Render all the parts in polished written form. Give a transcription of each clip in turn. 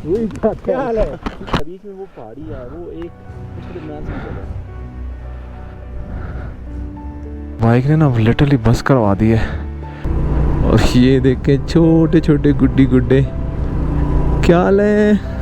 वही बात क्या हाल है? बीच में वो पहाड़ी है, वो एक उसके दरमियान से निकल है। बाइक ने ना लिटरली बस करवा दी है। और ये देखे छोटे छोटे गुड्डी गुड्डे, क्या हाल है।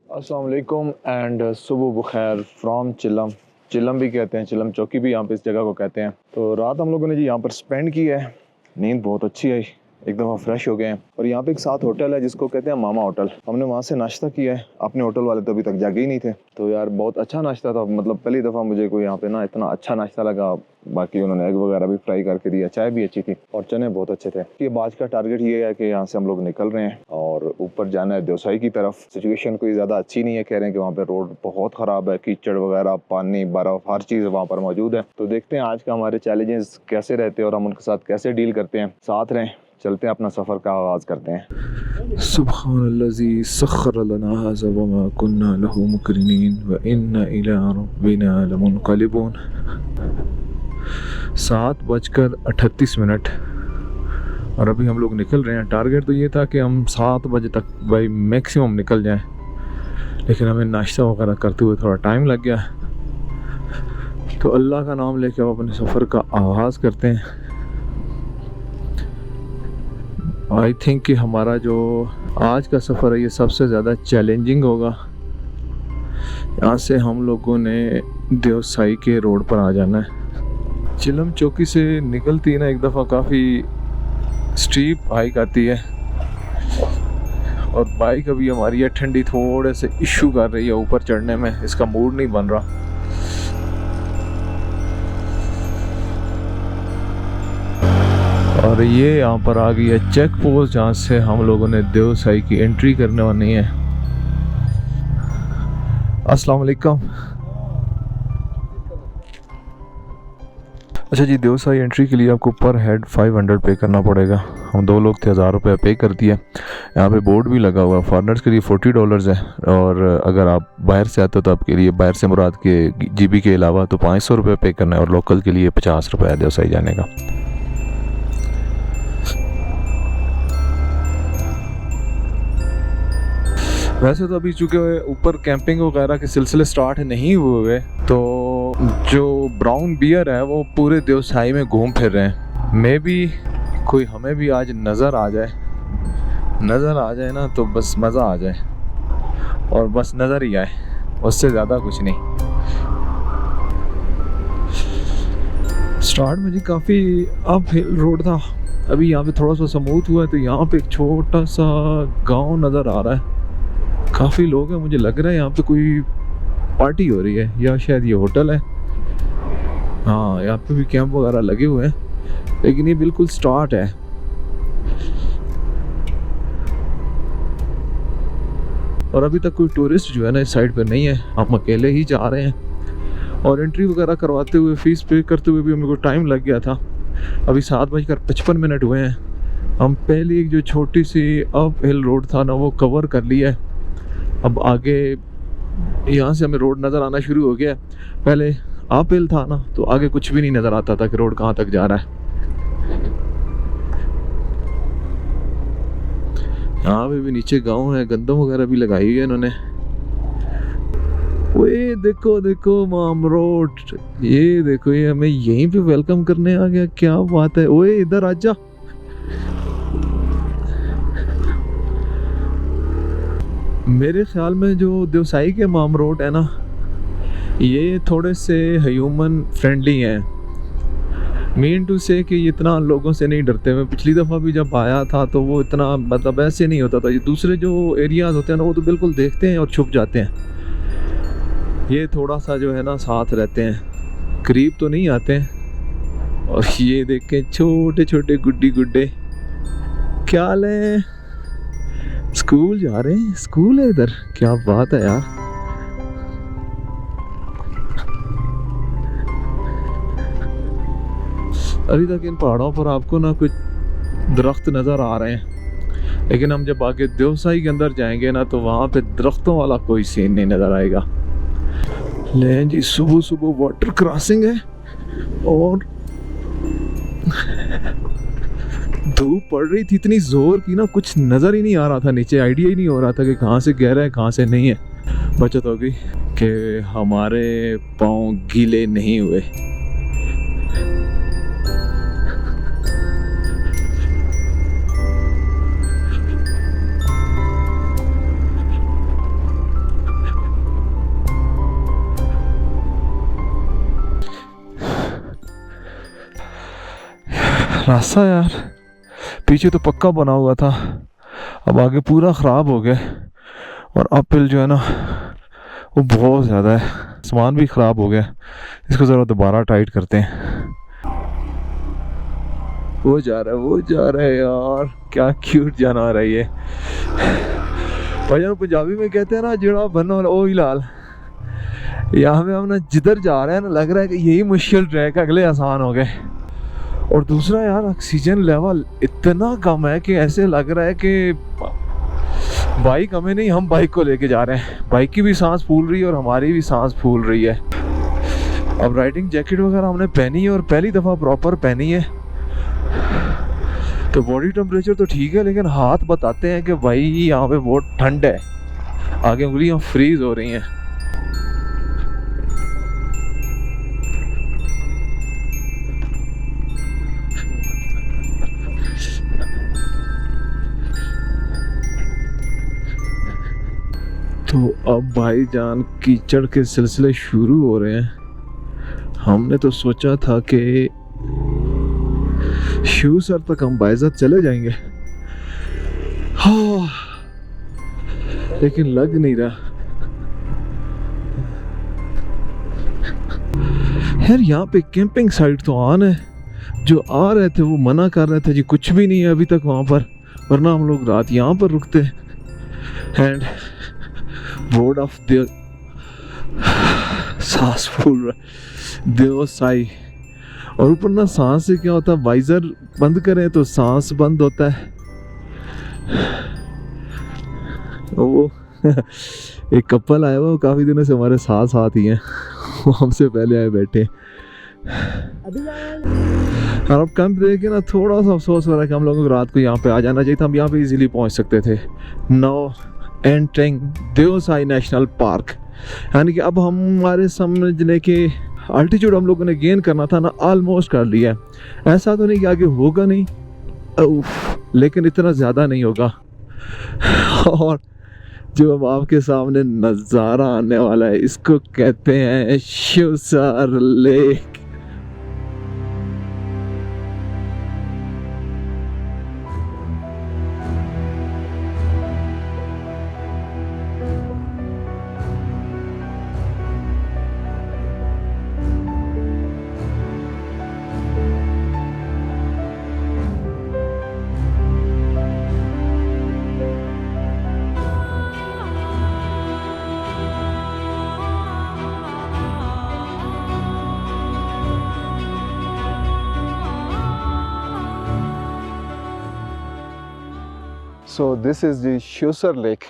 अस्सलाम वालेकुम एंड सुबह बखैर फ्रॉम चिलम। चिलम भी कहते हैं, चिलम चौकी भी यहाँ पे इस जगह को कहते हैं। तो रात हम लोगों ने जी यहाँ पर स्पेंड की है। नींद बहुत अच्छी आई, एक दफ़ा फ्रेश हो गए हैं। और यहाँ पे एक साथ होटल है जिसको कहते हैं मामा होटल। हमने वहाँ से नाश्ता किया है। अपने होटल वाले तो अभी तक जागे ही नहीं थे। तो यार बहुत अच्छा नाश्ता था, मतलब पहली दफ़ा मुझे कोई यहाँ पे ना इतना अच्छा नाश्ता लगा। बाकी उन्होंने एग वगैरह भी फ्राई करके दिया, चाय भी अच्छी थी और चने बहुत अच्छे थे। ये आज का टारगेट ये है कि यहाँ से हम लोग निकल रहे हैं और ऊपर जाना है देवसाई की तरफ। सिचुएशन कोई ज़्यादा अच्छी नहीं है, कह रहे हैं कि वहाँ पे रोड बहुत ख़राब है, कीचड़ वगैरह, पानी, बर्फ़, हर चीज़ वहाँ पर मौजूद है। तो देखते हैं आज का हमारे चैलेंजेस कैसे रहते हैं और हम उनके साथ कैसे डील करते हैं। साथ रहें, चलते हैं, अपना सफ़र का आगाज़ करते हैं। सुब्हानल्लज़ी सख्खर लना हाज़ा वमा कुन्ना लहू मुक़रिनीन व इन्ना इला रब्बिना लमुनक़लिबून। 7:38 और अभी हम लोग निकल रहे हैं। टारगेट तो ये था कि हम 7 बजे तक भाई मैक्सिमम निकल जाएं, लेकिन हमें नाश्ता वगैरह करते हुए थोड़ा टाइम लग गया। तो अल्लाह का नाम लेके अब अपने सफ़र का आगाज़ करते हैं। आई थिंक कि हमारा जो आज का सफ़र है ये सबसे ज़्यादा चैलेंजिंग होगा। यहाँ से हम लोगों ने देवसाई के रोड पर आ जाना है। चिलम चौकी से निकलती ना एक दफ़ा काफ़ी स्टीप हाइक आती है और बाइक अभी हमारी है ठंडी, थोड़े से इशू कर रही है ऊपर चढ़ने में, इसका मूड नहीं बन रहा। और ये यहाँ पर आ गई है चेक पोस्ट जहाँ से हम लोगों ने देवसाई की एंट्री करने वाली है। अस्सलाम वालेकुम। अच्छा जी, देवसाई एंट्री के लिए आपको पर हेड 500 पे करना पड़ेगा। हम 2 लोग थे, 1000 रुपये पे कर दिया। यहाँ पे बोर्ड भी लगा हुआ है, फॉरनर्स के लिए $40 है और अगर आप बाहर से आते हो तो आपके लिए, बाहर से मुराद के GB के अलावा, तो 500 रुपये पे करना है और लोकल के लिए 50 रुपये है देवसाई जाने का। वैसे तो अभी चूँकि ऊपर कैंपिंग वगैरह के सिलसिले स्टार्ट नहीं हुए, तो जो ब्राउन बियर है वो पूरे देवसाई में घूम फिर रहे हैं। मे बी कोई हमें भी आज नज़र आ जाए ना, तो बस मज़ा आ जाए और बस नज़र ही आए, उससे ज़्यादा कुछ नहीं। स्टार्ट में जी काफ़ी अप हिल रोड था, अभी यहाँ पे थोड़ा सा स्मूथ हुआ है। तो यहाँ पे एक छोटा सा गांव नज़र आ रहा है, काफ़ी लोग हैं। मुझे लग रहा है यहाँ पे कोई पार्टी हो रही है या शायद ये होटल है। हाँ, यहाँ पे भी कैंप वगैरह लगे हुए हैं, लेकिन ये बिल्कुल स्टार्ट है। और अभी तक कोई टूरिस्ट जो है ना इस साइड पे नहीं है, हम अकेले ही जा रहे हैं। और एंट्री वगैरह करवाते हुए, फीस पे करते हुए भी मेरे को टाइम लग गया था। अभी 7:55 हुए हैं। हम पहले एक जो छोटी सी अप हिल रोड था ना वो कवर कर लिया है। अब आगे यहाँ से हमें रोड नज़र आना शुरू हो गया। पहले अप हिल था ना, तो आगे कुछ भी नहीं नज़र आता था कि रोड कहाँ तक जा रहा है। यहाँ पे भी नीचे गांव है, गंदम वगैरह भी लगाई हुई है इन्होंने। ओए देखो देखो माम रोड, ये देखो, ये हमें यहीं पे वेलकम करने आ गया, क्या बात है। ओए इधर आजा। मेरे ख्याल में जो देवसाई के माम रोड है ना, ये थोड़े से ह्यूमन फ्रेंडली हैं। मीन टू से कि इतना लोगों से नहीं डरते। मैं पिछली दफ़ा भी जब आया था तो वो इतना मतलब ऐसे नहीं होता था। ये दूसरे जो एरियाज़ होते हैं ना वो तो बिल्कुल देखते हैं और छुप जाते हैं। ये थोड़ा सा जो है ना साथ रहते हैं, करीब तो नहीं आते हैं। और ये देखें छोटे छोटे गुड्डी गुड्डे, क्या हाल है? स्कूल जा रहे हैं, स्कूल है इधर, क्या बात है यार। अभी तक इन पहाड़ों पर आपको ना कुछ दरख्त नज़र आ रहे हैं, लेकिन हम जब आगे देवसाई के अंदर जाएंगे ना तो वहाँ पे दरख्तों वाला कोई सीन नहीं नज़र आएगा। ले जी, सुबह सुबह वाटर क्रॉसिंग है और धूप पड़ रही थी इतनी जोर की ना, कुछ नज़र ही नहीं आ रहा था नीचे, आइडिया ही नहीं हो रहा था कि कहाँ से गहरा है कहाँ से नहीं है। बचत होगी कि हमारे पाँव गीले नहीं हुए। रास्ता यार पीछे तो पक्का बना हुआ था, अब आगे पूरा ख़राब हो गया और अपहिल जो है ना वो बहुत ज़्यादा है, सामान भी ख़राब हो गया, इसको ज़रा दोबारा टाइट करते हैं। वो जा रहा है यार, क्या क्यूट जानवर है ये। भाईजान पंजाबी में कहते हैं ना जिड़ा बनो ओ ही लाल। यहाँ पे हम ना जिधर जा रहे हैं ना लग रहा है कि यही मुश्किल ट्रैक, अगले आसान हो गए। और दूसरा यार ऑक्सीजन लेवल इतना कम है कि ऐसे लग रहा है कि बाइक हमें नहीं, हम बाइक को लेके जा रहे हैं। बाइक की भी सांस फूल रही है और हमारी भी सांस फूल रही है। अब राइडिंग जैकेट वगैरह हमने पहनी है और पहली दफ़ा प्रॉपर पहनी है, तो बॉडी टेम्परेचर तो ठीक है, लेकिन हाथ बताते हैं कि भाई यहाँ पे बहुत ठंड है, आगे उंगलियाँ फ्रीज हो रही हैं। तो अब भाईजान कीचड़ के सिलसिले शुरू हो रहे हैं। हमने तो सोचा था कि शू सर तक हम बाइज़त चले जाएंगे, हाँ, लेकिन लग नहीं रहा। यार यहाँ पे कैंपिंग साइट तो ऑन है, जो आ रहे थे वो मना कर रहे थे जी कुछ भी नहीं है अभी तक वहाँ पर, वरना हम लोग रात यहाँ पर रुकते। एंड बोर्ड ऑफ द सांस फूल देवसाई, और ऊपर ना सांस से क्या होता है, वाइजर बंद करें तो सांस बंद होता है। वो एक कपल आया हुआ, काफ़ी दिनों से हमारे साथ साथ ही हैं, वो हमसे पहले आए बैठे। और अब कैंप देख के ना थोड़ा सा अफसोस हो रहा है कि हम लोगों को रात को यहाँ पे आ जाना चाहिए था, हम यहाँ पे इजीली पहुँच सकते थे। Now entering Deosai national park, यानी कि अब हमारे समझने के अल्टीट्यूड हम लोगों ने गेन करना था ना, ऑलमोस्ट कर लिया है। ऐसा तो नहीं कि आगे होगा नहीं, लेकिन इतना ज़्यादा नहीं होगा। और जो अब आपके सामने नज़ारा आने वाला है, इसको कहते हैं Shivsar lake. So this is the Shivsar lake.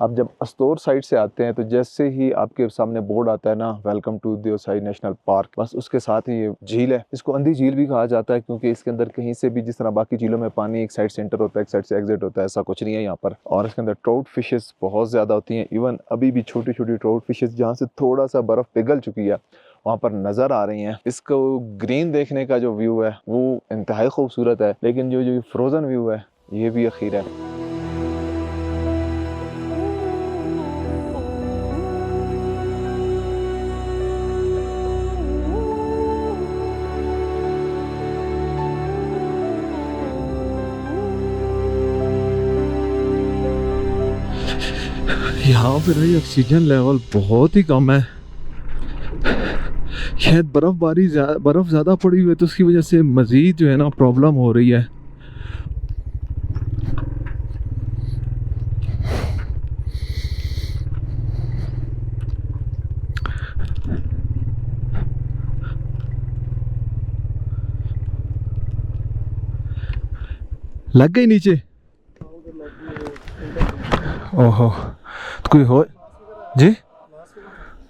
आप जब अस्तौर साइड से आते हैं तो जैसे ही आपके सामने बोर्ड आता है ना, welcome to Deosai national park, बस उसके साथ ही ये झील है। इसको अंधी झील भी कहा जाता है क्योंकि इसके अंदर कहीं से भी, जिस तरह बाकी झीलों में पानी एक साइड से एंटर होता है एक साइड से एग्जिट होता है, ऐसा कुछ नहीं है यहाँ पर। और इसके अंदर ट्राउट फिशेस बहुत ज़्यादा होती हैं। इवन अभी भी छोटी छोटी ट्राउट फिशेस जहाँ से थोड़ा सा बर्फ़ पिघल चुकी है वहाँ पर नज़र आ रही हैं। इसको ग्रीन देखने का जो व्यू है वो इंतहाई खूबसूरत है, लेकिन जो फ्रोज़न व्यू है ये भी अखीर है। यहाँ पर ऑक्सीजन लेवल बहुत ही कम है। शायद बर्फ़ ज़्यादा पड़ी हुई है तो उसकी वजह से मज़ीद जो है ना प्रॉब्लम हो रही है। लग गई नीचे। ओहो, तो कोई हो जी?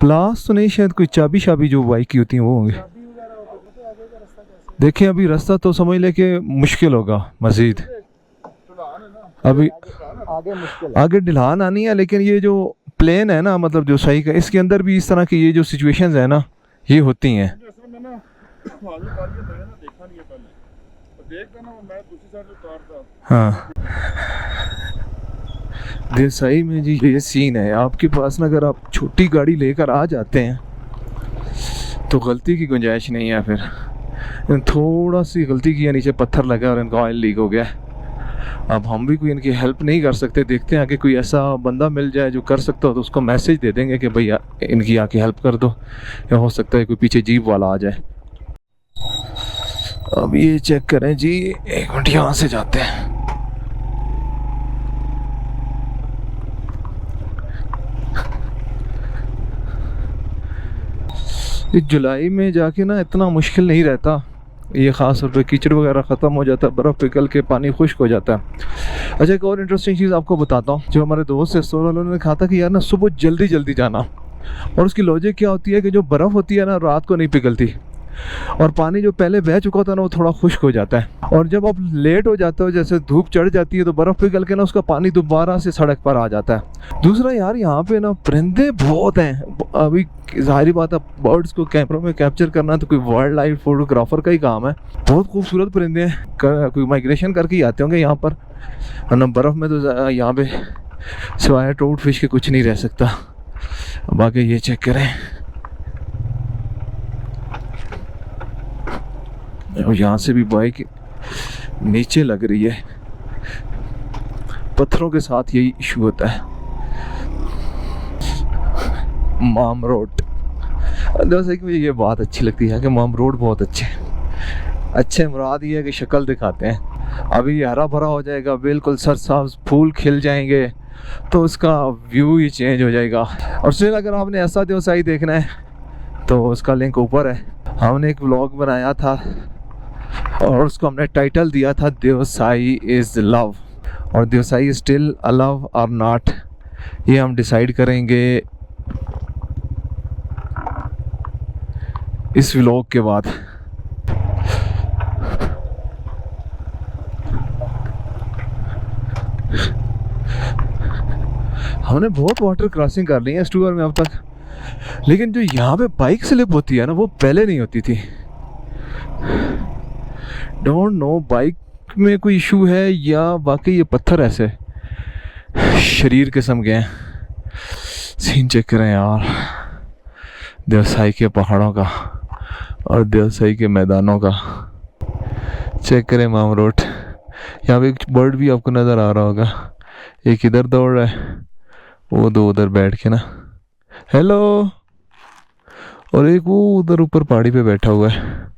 प्लास तो नहीं, शायद कोई चाबी शाबी जो बाइक की होती हैं वो होंगे। देखिए अभी रास्ता तो समझ ले कि मुश्किल होगा मज़ीद। अभी आगे मुश्किल है। आगे ढलान आनी है, लेकिन ये जो प्लेन है ना, मतलब जो सही का, इसके अंदर भी इस तरह की ये जो सिचुएशंस है ना ये होती हैं। हाँ, देसाई में जी ये सीन है, आपके पास ना अगर आप छोटी गाड़ी लेकर आ जाते हैं तो गलती की गुंजाइश नहीं है। फिर थोड़ा सी गलती किया, नीचे पत्थर लगा और इनका ऑयल लीक हो गया। अब हम भी कोई इनकी हेल्प नहीं कर सकते। देखते हैं आगे कोई ऐसा बंदा मिल जाए जो कर सकता हो तो उसको मैसेज दे देंगे कि भैया इनकी आके हेल्प कर दो, या हो सकता है कोई पीछे जीप वाला आ जाए। अब ये चेक करें जी, एक मिनट यहाँ से जाते हैं। इस जुलाई में जाके ना इतना मुश्किल नहीं रहता, ये ख़ास तौर पे कीचड़ वगैरह ख़त्म हो जाता है, बर्फ़ पिघल के पानी खुश्क हो जाता है। अच्छा, एक और इंटरेस्टिंग चीज़ आपको बताता हूँ। जो हमारे दोस्त है सोलह, उन्होंने कहा था कि यार ना सुबह जल्दी जल्दी जाना, और उसकी लॉजिक क्या होती है कि जो बर्फ़ होती है ना रात को नहीं पिघलती, और पानी जो पहले बह चुका था ना वो थोड़ा खुश्क हो जाता है, और जब आप लेट हो जाते हो, जैसे धूप चढ़ जाती है, तो बर्फ़ पिघल के ना उसका पानी दोबारा से सड़क पर आ जाता है। दूसरा यार यहाँ पे ना परिंदे बहुत हैं। अभी ज़ाहिर बात है बर्ड्स को कैमरों में कैप्चर करना तो कोई वाइल्ड लाइफ फोटोग्राफर का ही काम है। बहुत खूबसूरत परिंदे हैं, कोई माइग्रेशन करके ही आते होंगे यहाँ पर, वरना बर्फ़ में तो यहाँ पे सिवाय ट्राउट फिश के कुछ नहीं रह सकता। अब आगे ये चेक करें, और यहाँ से भी बाइक नीचे लग रही है। पत्थरों के साथ यही इशू होता है। माम रोड, जैसे कि मुझे ये बात अच्छी लगती है कि माम रोड बहुत अच्छे मुराद ये है कि शक्ल दिखाते हैं। अभी ये हरा भरा हो जाएगा, बिल्कुल सरसाब्ज फूल खिल जाएंगे, तो उसका व्यू ही चेंज हो जाएगा। और फिर अगर आपने ऐसा देवसाई देखना है तो उसका लिंक ऊपर है। हमने एक व्लॉग बनाया था और उसको हमने टाइटल दिया था देवसाई इज़ लव, और Deosai is still a love और नॉट, ये हम डिसाइड करेंगे इस व्लॉग के बाद। हमने बहुत वाटर क्रॉसिंग कर ली है इस टूर में अब तक, लेकिन जो यहाँ पे बाइक स्लिप होती है ना वो पहले नहीं होती थी। डोंट नो बाइक में कोई इशू है या वाकई ये पत्थर ऐसे शरीर किस्म के हैं। सीन चेक करें यार देवसाई के पहाड़ों का और देवसाई के मैदानों का। चेक करें माम रोड, यहाँ पे एक बर्ड भी आपको नज़र आ रहा होगा, एक इधर दौड़ रहा है, वो दो उधर बैठ के ना हेलो, और एक वो उधर ऊपर पहाड़ी पे बैठा हुआ है।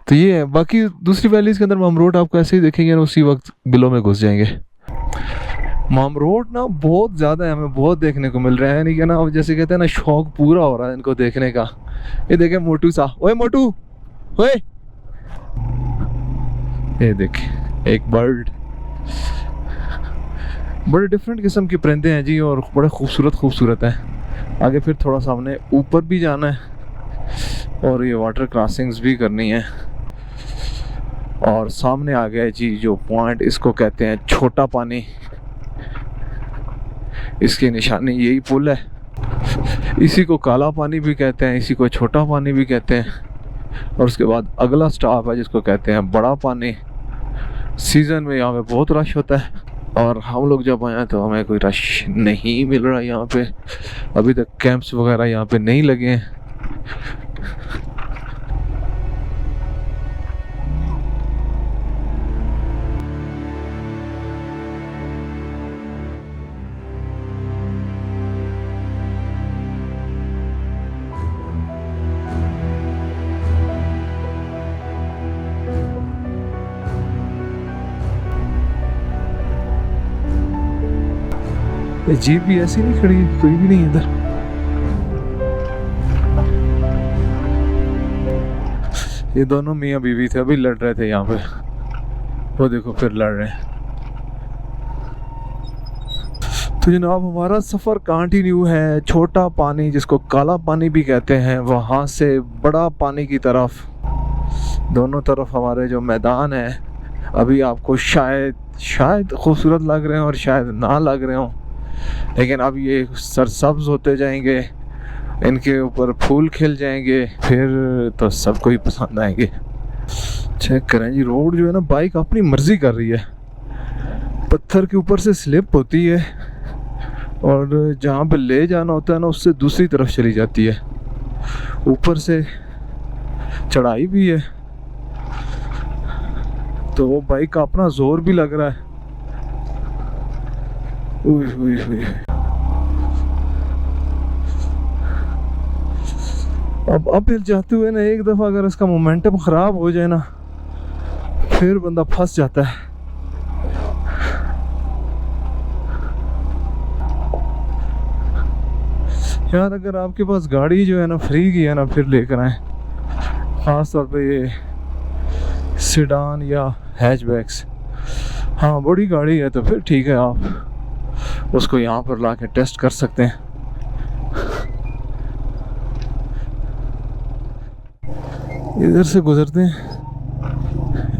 तो ये है, बाकी दूसरी वैलीज के अंदर माम रोड आपको ऐसे ही देखेंगे ना उसी वक्त बिलों में घुस जाएंगे। माम रोड ना बहुत ज़्यादा है, हमें बहुत देखने को मिल रहा है, नहीं क्या ना, अब जैसे कहते हैं ना शौक पूरा हो रहा है इनको देखने का। ये देखे मोटू सा, ओए मोटू ओए, ये देख एक बर्ड, बड़े डिफरेंट किस्म के परिंदे हैं जी, और बड़े खूबसूरत हैं। आगे फिर थोड़ा सा हमने ऊपर भी जाना है और ये वाटर क्रॉसिंग्स भी करनी है। और सामने आ गया जी जो पॉइंट, इसको कहते हैं छोटा पानी, इसकी निशानी यही पुल है। इसी को काला पानी भी कहते हैं, इसी को छोटा पानी भी कहते हैं। और उसके बाद अगला स्टॉप है जिसको कहते हैं बड़ा पानी। सीज़न में यहाँ पे बहुत रश होता है, और हम लोग जब आए तो हमें कोई रश नहीं मिल रहा यहाँ पे। अभी तक कैंप्स वगैरह यहाँ पे नहीं लगे हैं। ये जीप भी ऐसी नहीं खड़ी, कोई भी नहीं इधर। ये दोनों मियाँ बीवी थे, अभी लड़ रहे थे यहाँ पे, वो देखो फिर लड़ रहे हैं। तो जनाब हमारा सफ़र कंटिन्यू है छोटा पानी जिसको काला पानी भी कहते हैं वहाँ से बड़ा पानी की तरफ। दोनों तरफ हमारे जो मैदान है अभी आपको शायद खूबसूरत लग रहे हैं और शायद ना लग रहे हों, लेकिन अब ये सरसब्ज होते जाएंगे, इनके ऊपर फूल खिल जाएंगे, फिर तो सबको ही पसंद आएंगे। चेक करें जी, रोड जो है ना बाइक अपनी मर्जी कर रही है, पत्थर के ऊपर से स्लिप होती है और जहाँ पे ले जाना होता है ना उससे दूसरी तरफ चली जाती है, ऊपर से चढ़ाई भी है, तो वो बाइक का अपना जोर भी लग रहा है। उई उई उई। अब हिल जाते हुए ना एक दफ़ा अगर इसका मोमेंटम ख़राब हो जाए ना फिर बंदा फंस जाता है। यार अगर आपके पास गाड़ी जो है ना फ्री की है ना फिर लेकर आए, ख़ास तौर पे ये सेडान या हैचबैक्स। हाँ बड़ी गाड़ी है तो फिर ठीक है, आप उसको यहाँ पर ला के टेस्ट कर सकते हैं। इधर से गुजरते हैं,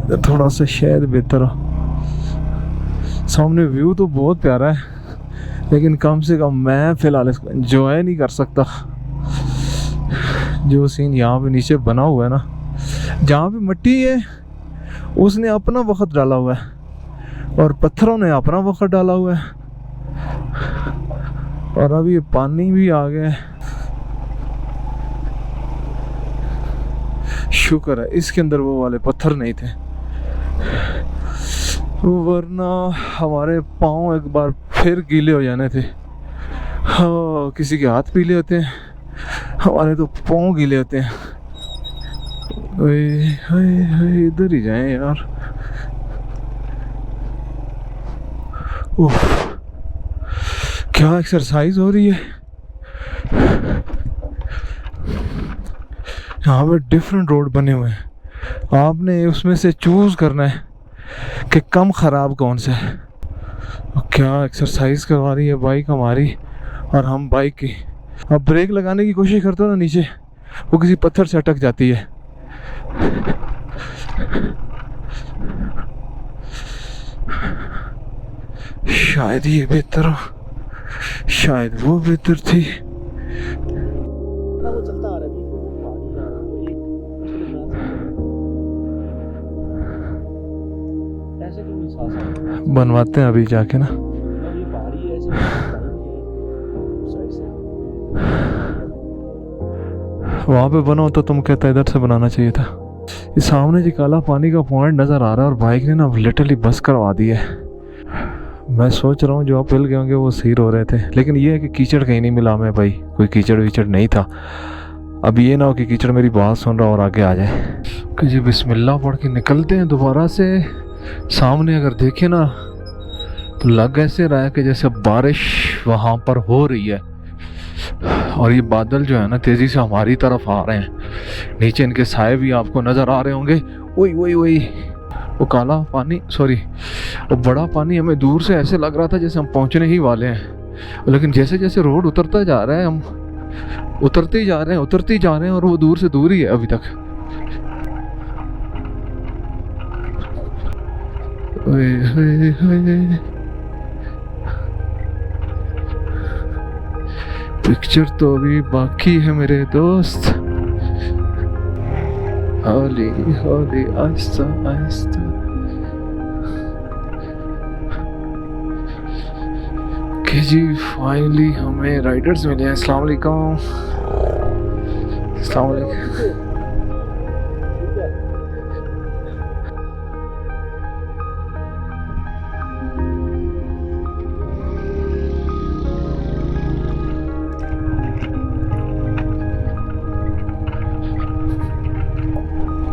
इधर थोड़ा सा शायद बेहतर हो। सामने व्यू तो बहुत प्यारा है लेकिन कम से कम मैं फ़िलहाल इसको एंजॉय नहीं कर सकता। जो सीन यहाँ पे नीचे बना हुआ है ना, जहाँ पे मिट्टी है उसने अपना वक्त डाला हुआ है और पत्थरों ने अपना वक्त डाला हुआ है, और अब ये पानी भी आ गया है। शुक्र है इसके अंदर वो वाले पत्थर नहीं थे, वरना हमारे पाँव एक बार फिर गीले हो जाने थे। हाँ किसी के हाथ पीले होते हैं, हमारे तो पाँव गीले होते हैं। इधर ही जाएं यार। उफ, क्या एक्सरसाइज हो रही है। यहाँ पे डिफरेंट रोड बने हुए हैं, आपने उसमें से चूज करना है कि कम ख़राब कौन सा है। क्या एक्सरसाइज करवा रही है बाइक हमारी और हम बाइक की। अब ब्रेक लगाने की कोशिश करते हो ना, नीचे वो किसी पत्थर से अटक जाती है। शायद ये बेहतर हो, शायद वो बेहतर थी। वो चलता आ रहा है, पहाड़ी है वो एक ऐसे क्यों नहीं सांस बनवाते हैं अभी जाके ना। ये पहाड़ी है ऐसे साइड से वहाँ पे बना होता तुम कहता इधर से बनाना चाहिए था। ये सामने जी काला पानी का पॉइंट नज़र आ रहा है और बाइक ने ना लिटरली बस करवा दी है। मैं सोच रहा हूँ जो आप हिल गए होंगे वो सीर हो रहे थे, लेकिन ये है कि कीचड़ कहीं नहीं मिला हमें भाई, कोई कीचड़ वीचड़ नहीं था। अब ये ना हो कि कीचड़ मेरी बात सुन रहा और आगे आ जाए। कि जी बिस्मिल्लाह पढ़ के निकलते हैं दोबारा से। सामने अगर देखें ना तो लग ऐसे रहा है कि जैसे बारिश वहाँ पर हो रही है, और ये बादल जो है ना तेज़ी से हमारी तरफ आ रहे हैं। नीचे इनके साए भी आपको नज़र आ रहे होंगे। वही वही वही वो काला पानी, सॉरी वो बड़ा पानी हमें दूर से ऐसे लग रहा था जैसे हम पहुंचने ही वाले हैं, लेकिन जैसे जैसे रोड उतरता जा रहा है हम उतरते ही जा रहे हैं और वो दूर से दूर ही है अभी तक। पिक्चर तो अभी बाकी है मेरे दोस्त। हौली हौली आहिस्ता आहिस्ता। कि जी फाइनली हमें राइडर्स मिले हैं। अस्सलाम वालेकुम। अस्सलाम वालेकुम।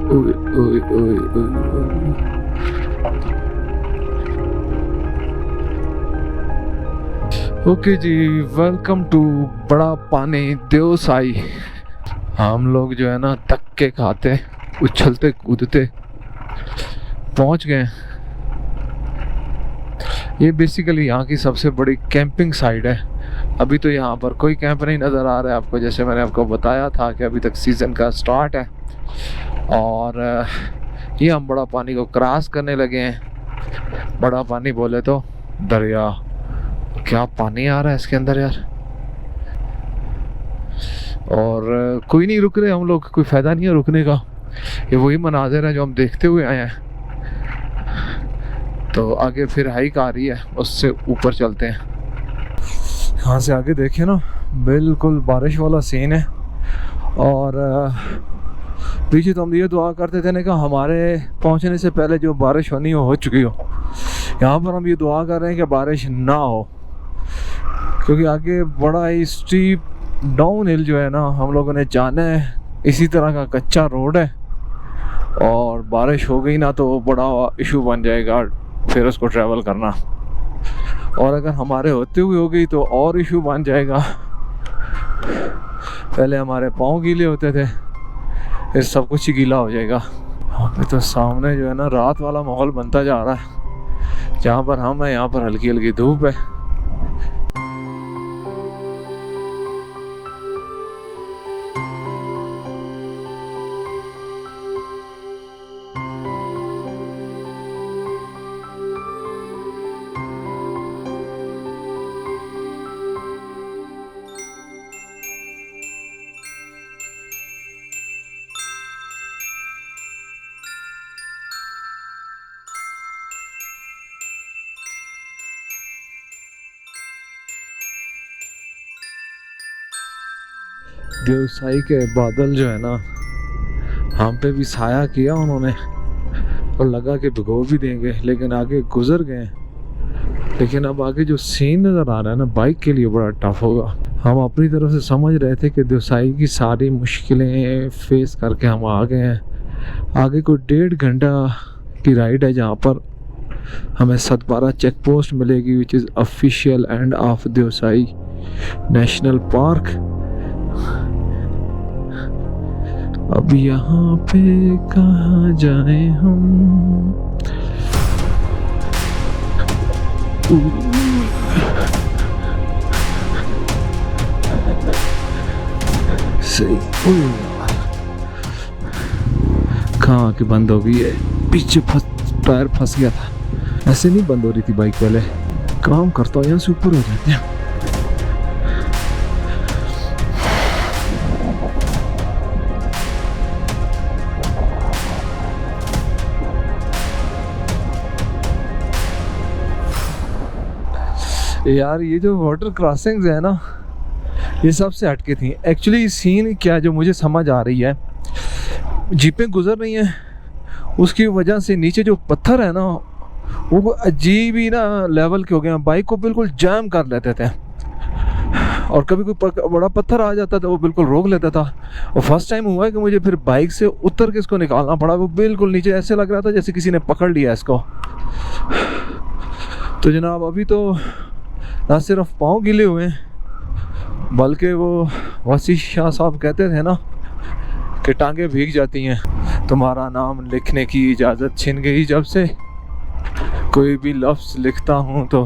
ओए ओए ओए ओए। ओके जी, वेलकम टू बड़ा पानी देवसाई। हम लोग जो है ना धक्के खाते उछलते कूदते पहुंच गए। ये बेसिकली यहाँ की सबसे बड़ी कैंपिंग साइट है। अभी तो यहाँ पर कोई कैंप नहीं नज़र आ रहा है आपको, जैसे मैंने आपको बताया था कि अभी तक सीज़न का स्टार्ट है। और ये हम बड़ा पानी को क्रॉस करने लगे हैं। बड़ा पानी बोले तो दरिया, क्या पानी आ रहा है इसके अंदर यार। और कोई नहीं रुक रहे हम लोग, कोई फ़ायदा नहीं है रुकने का। ये वही मनाजिर है जो हम देखते हुए आए हैं। तो आगे फिर हाइक आ रही है, उससे ऊपर चलते हैं। यहाँ से आगे देखें ना, बिल्कुल बारिश वाला सीन है। और पीछे तो हम ये दुआ करते थे ना कि हमारे पहुँचने से पहले जो बारिश होनी हो चुकी हो। यहाँ पर हम ये दुआ कर रहे हैं कि बारिश ना हो, क्योंकि आगे बड़ा ही स्टीप डाउन हिल जो है ना हम लोगों ने जाना है। इसी तरह का कच्चा रोड है और बारिश हो गई ना तो बड़ा इशू बन जाएगा फिर उसको ट्रैवल करना। और अगर हमारे होते हुए हो गई तो और इशू बन जाएगा। पहले हमारे पाँव गीले होते थे, फिर सब कुछ ही गीला हो जाएगा। अभी तो सामने जो है ना रात वाला माहौल बनता जा रहा है। जहाँ पर हम हैं यहाँ पर हल्की हल्की धूप है। देवसाई के बादल जो है ना हम पे भी साया किया उन्होंने, और लगा कि भिगो भी देंगे, लेकिन आगे गुजर गए। लेकिन अब आगे जो सीन नज़र आ रहा है ना बाइक के लिए बड़ा टफ होगा। हम अपनी तरफ से समझ रहे थे कि देवसाई की सारी मुश्किलें फेस करके हम आ गए हैं। आगे कोई 1.5 घंटा की राइड है जहाँ पर हमें सतपारा चेक पोस्ट मिलेगी, which is official end of Deosai national park. अब यहाँ पे कहाँ जाए हम। सही कहाँ के बंद हो गई है, पीछे टायर फंस गया था। ऐसे नहीं बंद हो रही थी बाइक, पहले काम करता हूँ यहाँ से ऊपर हो जाते हैं। यार ये जो वाटर क्रॉसिंग्स है ना ये सबसे हटके थी। एक्चुअली सीन क्या जो मुझे समझ आ रही है, जीपें गुजर रही हैं, उसकी वजह से नीचे जो पत्थर है ना वो अजीब ही ना लेवल के हो गए हैं। बाइक को बिल्कुल जैम कर लेते थे और कभी कोई बड़ा पत्थर आ जाता था वो बिल्कुल रोक लेता था। और फर्स्ट टाइम हुआ है कि मुझे फिर बाइक से उतर के इसको निकालना पड़ा। वो बिल्कुल नीचे ऐसे लग रहा था जैसे किसी ने पकड़ लिया इसको। तो जनाब अभी तो ना सिर्फ पाँव गीले हुए हैं बल्कि वो वसी शाह साहब कहते थे ना कि टांगे भीग जाती हैं। तुम्हारा नाम लिखने की इजाज़त छिन गई जब से, कोई भी लफ्ज़ लिखता हूँ तो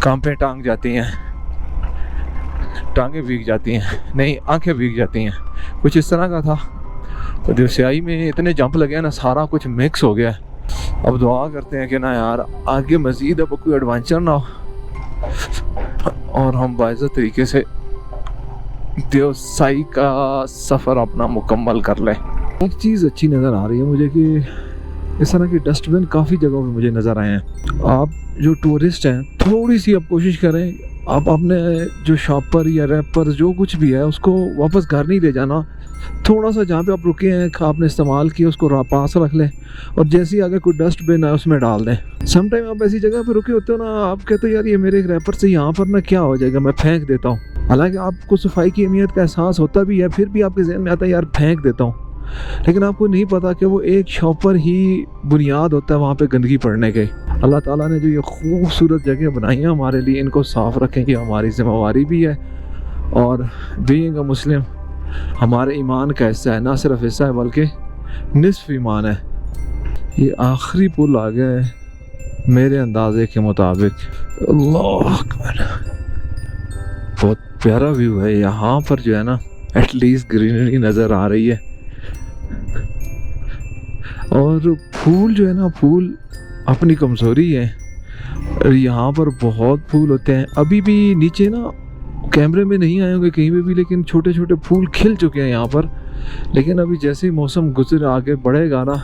कांपे टांग जाती हैं, टांगे भीग जाती हैं, नहीं आंखें भीग जाती हैं, कुछ इस तरह का था। तो देवसाई में इतने जंप लगे हैं ना सारा कुछ मिक्स हो गया है। अब दुआ करते हैं कि ना यार आगे मज़ीद अब कोई एडवेंचर ना हो और हम बाइज़्ज़त तरीके से देवसाई का सफ़र अपना मुकम्मल कर लें। एक चीज़ अच्छी नज़र आ रही है मुझे कि इस तरह के डस्टबिन काफ़ी जगहों पे मुझे नज़र आए हैं। आप जो टूरिस्ट हैं थोड़ी सी आप कोशिश करें, आप अपने जो शॉपर या रैपर जो कुछ भी है उसको वापस घर नहीं ले जाना। थोड़ा सा जहाँ पे आप रुके हैं आपने इस्तेमाल किया उसको पास रख लें और जैसे ही आगे कोई डस्टबिन है उसमें डाल दें। समटाइम आप ऐसी जगह पे रुके होते हो ना, आप कहते हो यार ये मेरे एक रैपर से यहाँ पर ना क्या हो जाएगा, मैं फेंक देता हूँ। हालांकि आपको सफाई की अहमियत का एहसास होता भी है, फिर भी आपके जहन में आता है यार फेंक देता हूँ। लेकिन आपको नहीं पता कि वो एक शॉपर ही बुनियाद होता है वहाँ पे गंदगी पड़ने के। अल्लाह ताला ने जो ये खूबसूरत जगह बनाई है हमारे लिए, इनको साफ़ रखें कि हमारी ज़िम्मेवारी भी है। और बीइंग अ मुस्लिम हमारे ईमान का हिस्सा है, ना सिर्फ हिस्सा है बल्कि निस्फ ईमान है। ये आखिरी पुल आ गया है मेरे अंदाजे के मुताबिक। अल्लाह अकबर, बहुत प्यारा व्यू है यहाँ पर जो है ना, एटलीस्ट ग्रीनरी नज़र आ रही है। और फूल जो है ना, फूल अपनी कमज़ोरी है। यहाँ पर बहुत फूल होते हैं। अभी भी नीचे ना कैमरे में नहीं आए होंगे कहीं पे भी, लेकिन छोटे छोटे फूल खिल चुके हैं यहाँ पर। लेकिन अभी जैसे ही मौसम गुजर आगे बढ़ेगा ना,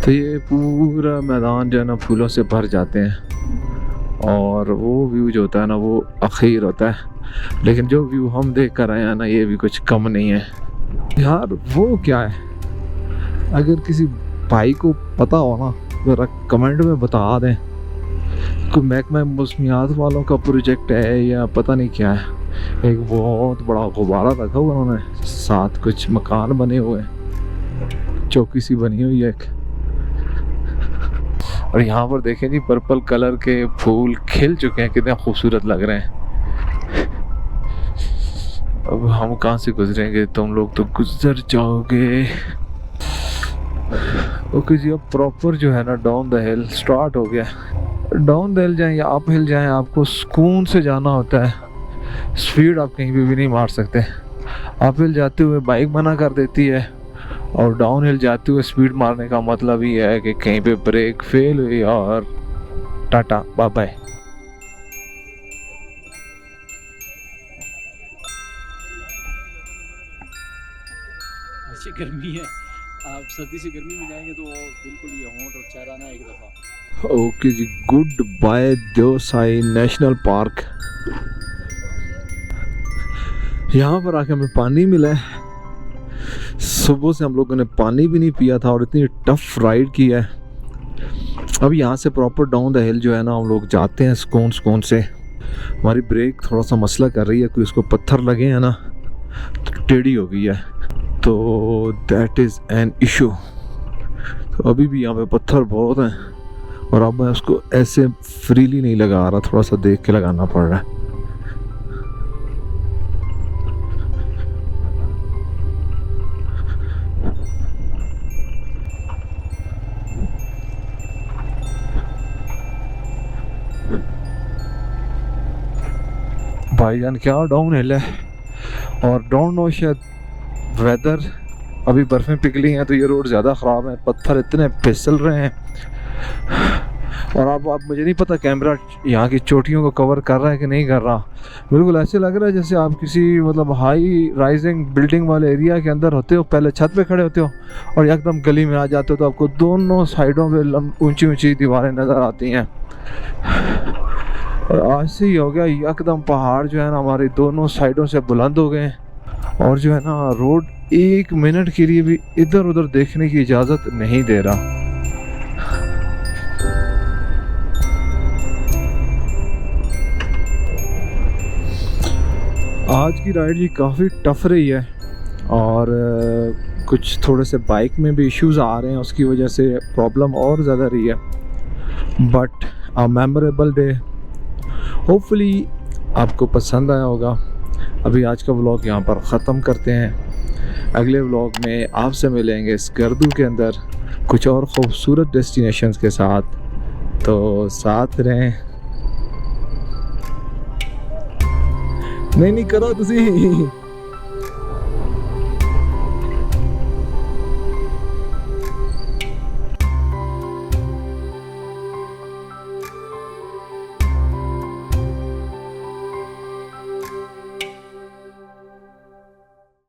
तो ये पूरा मैदान जो है ना फूलों से भर जाते हैं। और वो व्यू जो होता है ना वो अखीर होता है। लेकिन जो व्यू हम देख कर आए हैं ना, ये भी कुछ कम नहीं है यार। वो क्या है, अगर किसी भाई को पता हो ना ज़रा कमेंट में बता दें। कोई महकमा मौसमियात वालों का प्रोजेक्ट है या पता नहीं क्या है। एक बहुत बड़ा गुब्बारा रखा हुआ उन्होंने, साथ कुछ मकान बने हुए हैं, चौकी सी बनी हुई है एक। और यहाँ पर देखें जी, पर्पल कलर के फूल खिल चुके हैं, कितने खूबसूरत लग रहे हैं। अब हम कहाँ से गुजरेंगे, तुम लोग तो गुजर जाओगे। ओके जी, अब प्रॉपर जो है ना डाउन द हिल स्टार्ट हो गया। डाउन द हिल जाएं या अप हिल जाएं, आपको सुकून से जाना होता है। स्पीड आप कहीं पे भी नहीं मार सकते। अप हिल जाते हुए बाइक मना कर देती है, और डाउन हिल जाते हुए स्पीड मारने का मतलब ही है कि कहीं पे ब्रेक फेल हुई और टाटा बाय बाय। अच्छी गर्मी है, आप सर्दी से गर्मी में जाएंगे तो बिल्कुल ये होंठ और चेहरा ना एक दफ़ा। ओके जी, good bye Deosai national park. यहाँ पर आके हमें पानी मिला है। सुबह से हम लोगों ने पानी भी नहीं पिया था और इतनी टफ राइड की है। अब यहाँ से प्रॉपर डाउन द हिल जो है ना हम लोग जाते हैं सुकून से। हमारी ब्रेक थोड़ा सा मसला कर रही है, कोई उसको पत्थर लगे हैं ना तो टेढ़ी हो गई है, तो दैट इज़ एन इशू। तो अभी भी यहाँ पे पत्थर बहुत हैं और अब मैं उसको ऐसे फ्रीली नहीं लगा रहा, थोड़ा सा देख के लगाना पड़ रहा है। भाईजान क्या डाउन हिल है, और डोंट नो शायद वेदर अभी बर्फ़ें पिघली हैं तो ये रोड ज़्यादा ख़राब है, पत्थर इतने फिसल रहे हैं। और अब मुझे नहीं पता कैमरा यहाँ की चोटियों को कवर कर रहा है कि नहीं कर रहा। बिल्कुल ऐसे लग रहा है जैसे आप किसी मतलब हाई राइजिंग बिल्डिंग वाले एरिया के अंदर होते हो, पहले छत पे खड़े होते हो और एकदम गली में आ जाते हो तो आपको दोनों साइडों पे ऊंची ऊंची दीवारें नज़र आती हैं। और आज से ही हो गया, एकदम पहाड़ जो है ना हमारी दोनों साइडों से बुलंद हो गए हैं और जो है ना रोड एक मिनट के लिए भी इधर उधर देखने की इजाज़त नहीं दे रहा। आज की राइड जी काफ़ी टफ रही है और कुछ थोड़े से बाइक में भी इश्यूज आ रहे हैं, उसकी वजह से प्रॉब्लम और ज़्यादा रही है। But a memorable day, hopefully आपको पसंद आया होगा। अभी आज का व्लॉग यहाँ पर ख़त्म करते हैं। अगले व्लॉग में आपसे मिलेंगे स्कर्दू के अंदर कुछ और ख़ूबसूरत डेस्टिनेशंस के साथ, तो साथ रहें। नहीं करो तुसी।